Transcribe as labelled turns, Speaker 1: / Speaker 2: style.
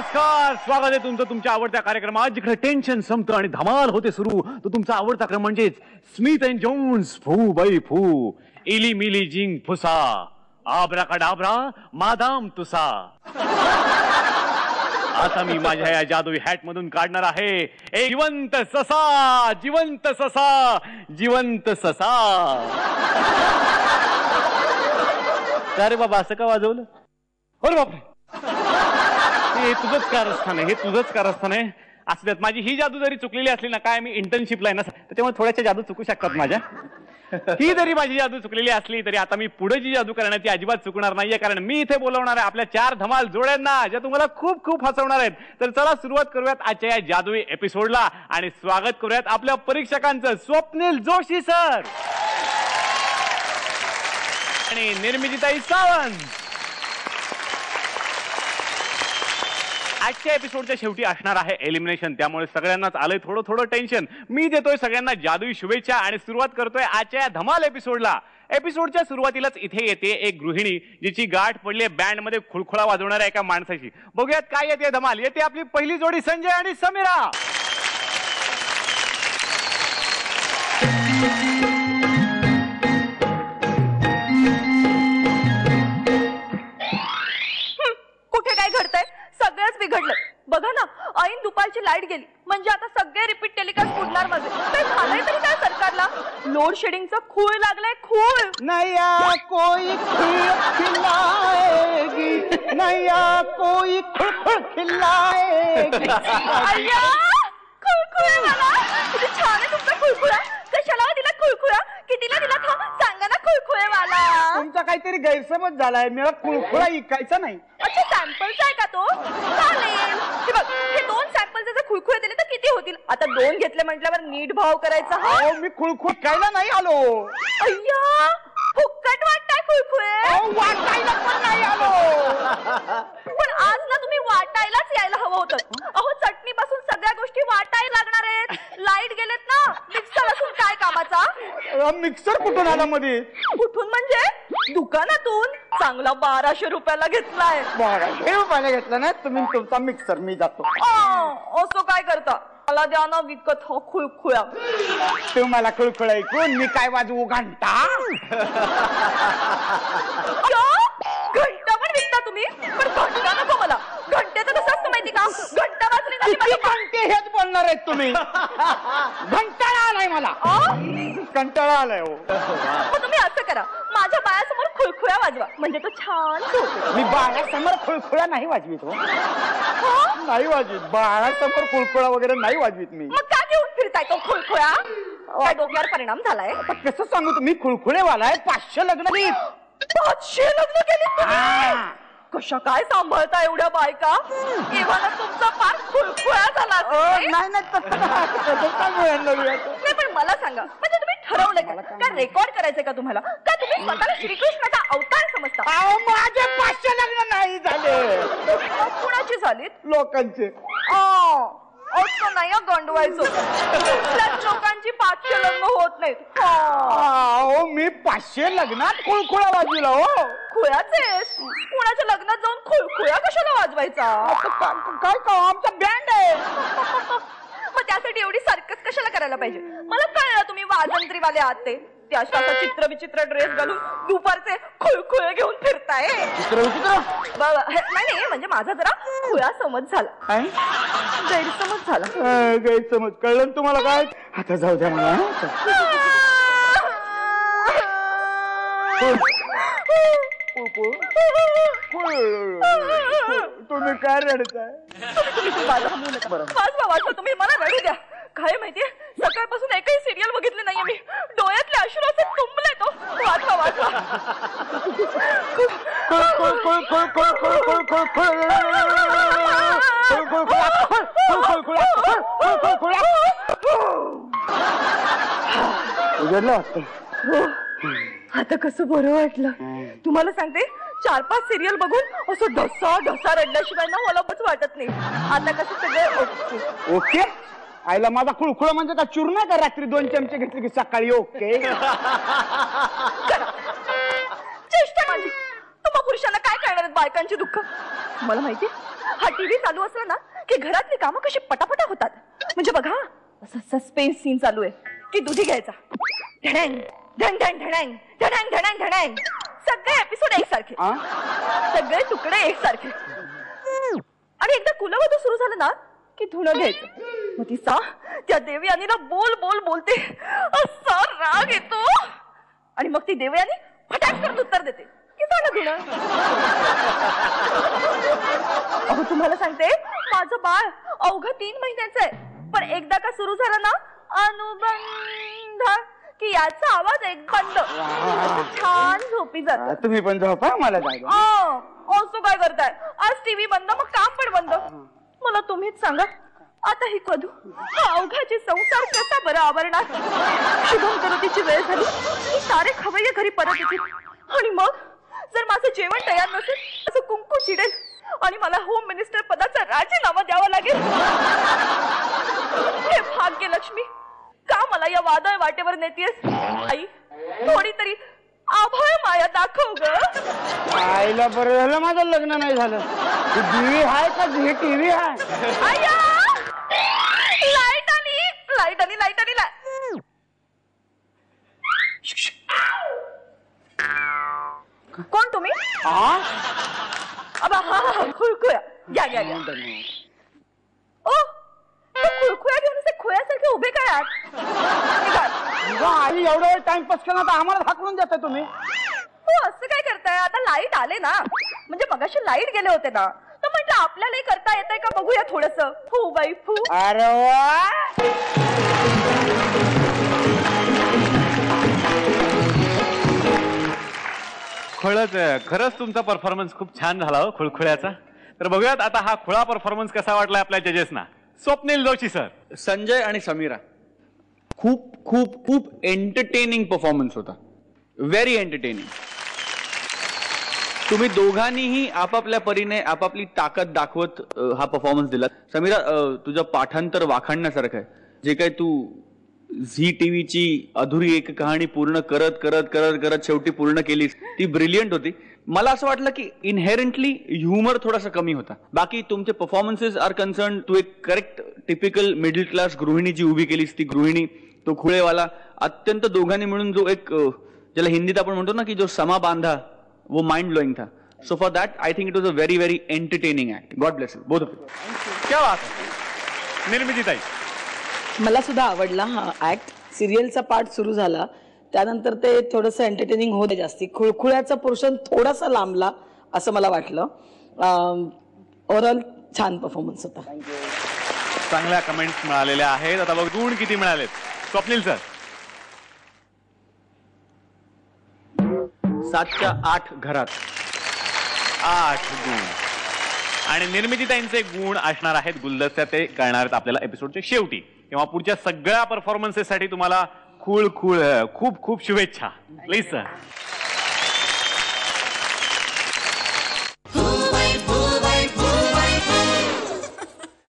Speaker 1: नमस्कार, स्वागत आहे तुमचं तुमच्या आवडत्या कार्यक्रमात, जिकडे टेन्शन संपतं आणि धमाल होते सुरू. तो तुमचा आवडता क्रम म्हणजेच स्मिथ अँड जोन्स फू बाई फू, इली मिली जिंग फुसा, आब्रा का डाबरा मादाम तुसा. आता मी माझ्या या जादुई हॅट मधून काढणार आहे एक जिवंत ससा, जिवंत ससा, जिवंत ससा. अरे बाबा, असं का वाजवलं? अरे बापरे, हे तुझंच कारस्थान आहे, हे तुझंच कारस्थान आहे. असल्यात माझी ही जादू जरी चुकलेली असली ना, काय मी इंटर्नशिपला आहे ना, त्याच्यामुळे थोड्याशा जादू चुकू शकतात माझ्या. ही जरी माझी जादू चुकलेली असली तरी आता मी पुढे जी जादू करणार ती अजिबात चुकणार नाहीये, कारण मी इथे बोलवणार आहे आपल्या 4 धमाल जोड्यांना, ज्या तुम्हाला खूप खूप हसवणार आहेत. तर चला सुरुवात करूयात आजच्या या जादुई एपिसोडला आणि स्वागत करूयात आपल्या परीक्षकांचं. स्वप्नील जोशी सर आणि निर्मितीताई सावंत. आजच्या एपिसोडच्या शेवटी असणार आहे एलिमिनेशन, त्यामुळे सगळ्यांनाच आलंय थोडं थोडं टेन्शन. मी देतोय सगळ्यांना जादुई शुभेच्छा आणि सुरुवात करतोय आजच्या धमाल एपिसोडला. एपिसोडच्या सुरुवातीलाच इथे येते एक गृहिणी, जिची गाठ पडली बँड मध्ये खुळखुळा वाजवणाऱ्या एका माणसाची. बघूयात काय येते धमाल. येते आपली पहिली जोडी, संजय आणि समीरा.
Speaker 2: कुठे काय घडतंय? सगळंच बिघडलं. बघा ना, ऐन दुपारची लाईट गेली म्हणजे आता सगळे रिपीट टेलिकास्ट उडणार माझे. काय झालंय तरी काय सरकारला? लोड शेडिंगचं खूळ लागलंय, खूळ.
Speaker 3: नया कोई खिलाएगी, नया कोई खिलाएगी.
Speaker 2: अय्या, खुळखुळा मला. किती छान आहे तुमचा खुळखुळा. कशाला दिला खुळखुळा? कितीला दिला था? सांगा ना खुळखुळे मला.
Speaker 3: तुमचा काहीतरी गैरसमज झालाय, मला खुळखुळा इकायचा नाही.
Speaker 2: अच्छा, सॅम्पलचा आहे का तो? चालेल. हे बघ, हे 2 सॅम्पलचे जर खुळखुळे दिले तर किती होतील? आता 2 घेतले म्हटल्यावर नीट भाव करायचा. हा,
Speaker 3: मी खुळखुळ इकायला नाही आलो.
Speaker 2: अय्या, फुक्कट वाटताय खुळखुळे.
Speaker 3: वाटायला पण नाही आलो.
Speaker 2: पण आज ना तुम्ही वाटायलाच यायला हवं होतं. अहो, चटणी पासून सगळ्या गोष्टी वाटायला लागणार आहेत. लाईट गेलेत ना, मिक्सर असून काय कामाचा?
Speaker 3: मिक्सर कुठून आला मध्ये?
Speaker 2: कुठून म्हणजे? दुकानातून. चांगला 1200 रुपयाला घेतलाय.
Speaker 3: 1200 रुपयाला घेतला ना तुम्ही तुमचा मिक्सर. मी जातो.
Speaker 2: असं काय करता? मला द्या ना विकत हो खुळखुळा.
Speaker 3: तुम्हाला खुळखुळा ऐकून मी काय वाजवू? घंटा?
Speaker 2: घंटा पण विकता तुम्ही? पण घंटा नको मला. घंट्याचं कसं असतं माहिती का? घंटा वाजली ना
Speaker 3: किती घंटे हेच बोलणार आहेत तुम्ही? घंटाळा आलाय मला. कंटाळा आलाय. हो,
Speaker 2: मग तुम्ही असं करा, माझ्या बाळासमोर खुळखुळा वाजवा, म्हणजे तो छान झोपेल.
Speaker 3: मी बाळासमोर खुळखुळा नाही वाजवीत. हो, नाही वाजवीत. बाळासमोर खुळखुळा वगैरे नाही वाजवीत मी.
Speaker 2: मग का घेऊन फिरताय तो खुळखुळा? काय डोक्यावर परिणाम झालाय?
Speaker 3: कसं सांगू तुम्ही? खुळखुळेवालाय. 500 लग्न केली.
Speaker 2: 500 लग्न केली? कशा काय सांभाळता एवढ्या बायका? एव्हाना तुमचा फार खुळखुळा झाला.
Speaker 3: नाही,
Speaker 2: पण मला सांगा, म्हणजे तुम्ही ठरवलंय का रेकॉर्ड करायचंय का तुम्हाला? का तुम्ही स्वतःला श्रीकृष्णाचा अवतार समजता?
Speaker 3: माझे 500 लग्न नाही झाले.
Speaker 2: कुणाची झालीत?
Speaker 3: लोकांचे.
Speaker 2: असं नाही गंडवायचो. लोकांची 500 लग्न होत नाहीत.
Speaker 3: मी 500 लग्नात खुळखुळा वाजविला. हो,
Speaker 2: खुळाचेस. कुणाच्या लग्नात जाऊन खुळखुळा कशाला वाजवायचा?
Speaker 3: काय का आमचा बँड आहे.
Speaker 2: मग त्यासाठी एवढी सर्कस कशाला करायला पाहिजे? मला कळलं तुम्ही वाजंत्रीवाले आहात ते. त्या अशा चित्र विचित्र ड्रेस घालून दुपारचे खुळखुळे घेऊन फिरताय. नाही, म्हणजे माझा जरा खुळा समज झाला. गैरसमज झाला.
Speaker 3: गैरसमज कळलं तुम्हाला? काय आता जाऊ द्या मला. तुम्ही काय रडताय?
Speaker 2: तुम्ही मला रडू द्या. काय माहितीये, सकाळपासून एकही सिरियल बघितली नाहीये मी. डोळ्यातले अश्रू असे तुंबले. तो वाचवा वाचवा.
Speaker 3: उघडलं वाटतं.
Speaker 2: आता कसं बरं वाटलं. तुम्हाला सांगते, 4-5 सिरियल बघून असं ढसा ढसा रडल्याशिवाय ना मला बस वाटत नाही. आता कसं सगळं
Speaker 3: ओके. आईला माझा खुळखुळा म्हणजे का चूर्ण का? रात्री 2 चमचे घेतले की सकाळी ओके.
Speaker 2: चेष्टा माझी. तुम्हा पुरुषांना काय करणार बायकांची दुःख. मला माहिती हा टीव्ही चालू असला ना की घरातली कामं कशी पटापटा होतात. म्हणजे बघा असं सस्पेन्स सीन चालू आहे की दुधी घ्यायचा, ढणॅंग ढण ढण ढणॅंग ढणॅंग ढणॅंग ढणॅंग, सगळे एपिसोड एकसारखे, सगळे तुकडे एकसारखे. आणि एकदा कुलवधू सुरू झालं ना की धुणं घ्यायचं. मग ती त्या देवयानीला बोल बोल बोलते, असा राग येतो. आणि मग ती देवयानी फटाक करून उत्तर देते की झालं धुणं. अहो तुम्हाला सांगते माझं बाळ अवघं 3 महिन्याचं आहे, पण एकदा का सुरू झालं ना अनुबंध की याचा आवाज एक बंद, छान झोपी जात.
Speaker 3: तुम्ही पण झोपा, मला जायचं.
Speaker 2: असं काय करताय? आज टीव्ही बंद मग काम पण बंद. मला तुम्हीच सांगा आता ही कधू हा अवघाचे संसार कसा बरं आवरणार? शुभम करोतीची वेळ झाली की सारे खवय्ये घरी परत येतील. आणि मग जर माझं जेवण तयार नसेल असं कुंकू चिडेल आणि मला होम मिनिस्टर पदाचा राजीनामा द्यावा लागेल. हे भाग्य लक्ष्मी, का मला या वादळ वाटेवर नेतीयस? आई थोडी तरी आभाळ माया दाखव ग.
Speaker 3: आईला बरं झालं माझं लग्न नाही झालं. टीव्ही आहे का टीव्ही आहे?
Speaker 2: आया लाईट आली लाईट आली लाईट आली. कोण तुम्ही? खुळखुळ्या या या या. ओ खुळखुळ्या घेऊन असे खुळ्यासारखे उभे काय आहात?
Speaker 3: आई एवढा वेळ टाइमपास करणार तर आम्हाला हाकलून देताय तुम्ही?
Speaker 2: हो असं काय करताय? आता लाईट आले ना, म्हणजे मगाशी लाईट गेले होते ना, तर म्हटलं आपल्यालाही करता येतंय का बघूया थोडस. फू बाई फू.
Speaker 3: अरे वा,
Speaker 1: खरंच तुमचा परफॉर्मन्स खूप छान झाला हो खुळखुळ्याचा. तर बघूयात आता हा खुळा परफॉर्मन्स कसा वाटला आपल्या जजेसना. स्वप्नील जोशी सर.
Speaker 4: संजय आणि समीरा, खूप खूप खूप एंटरटेनिंग परफॉर्मन्स होता, व्हेरी एंटरटेनिंग. तुम्ही दोघांनीही आपापल्या परीने आपापली ताकद दाखवत हा परफॉर्मन्स दिला. समीरा, तुझं पाठांतर वाखाणण्यासारखं आहे. जे काही तू झी टीव्हीची अधुरी एक कहाणी पूर्ण करत करत करत करत शेवटी पूर्ण केलीस, ती ब्रिलियंट होती. मला असं वाटलं की इनहेरंटली ह्युमर थोडासा कमी होता. बाकी तुमचे परफॉर्मन्सेस आर कन्सर्न. तू एक करेक्ट टिपिकल मिडल क्लास गृहिणी जी उभी केलीस, ती गृहिणी, तो खुळेवाला, अत्यंत दोघांनी मिळून जो एक ज्याला हिंदीत आपण म्हणतो ना की जो समा बांधा, वो माइंड ब्लोइंग था. So for that I think it was a very very entertaining act. God bless you both of you.
Speaker 1: क्या बात. निर्मिती ताई.
Speaker 5: मला सुद्धा आवडला हा ऍक्ट. सिरियलचा पार्ट सुरू झाला त्यानंतर ते थोडंसं एंटरटेनिंग होते जास्ती. खुळखुळ्याचा पोर्शन थोडासा लांबला असं मला वाटलं. ओव्हरऑल छान परफॉर्मन्स होता.
Speaker 1: चांगल्या कमेंट्स मिळालेल्या आहेत. आता बघ गुण किती मिळालेत. स्वप्नील सर.
Speaker 4: 7च्या 8 घरात
Speaker 1: 8 गुण. आणि निर्मितीताईंचे गुण असणार आहेत गुलदस्त्यात, ते कळणार आहेत आपल्याला एपिसोडच्या शेवटी. तेव्हा पुढच्या सगळ्या परफॉर्मन्सेससाठी तुम्हाला खूप खूप शुभेच्छा. Please sir.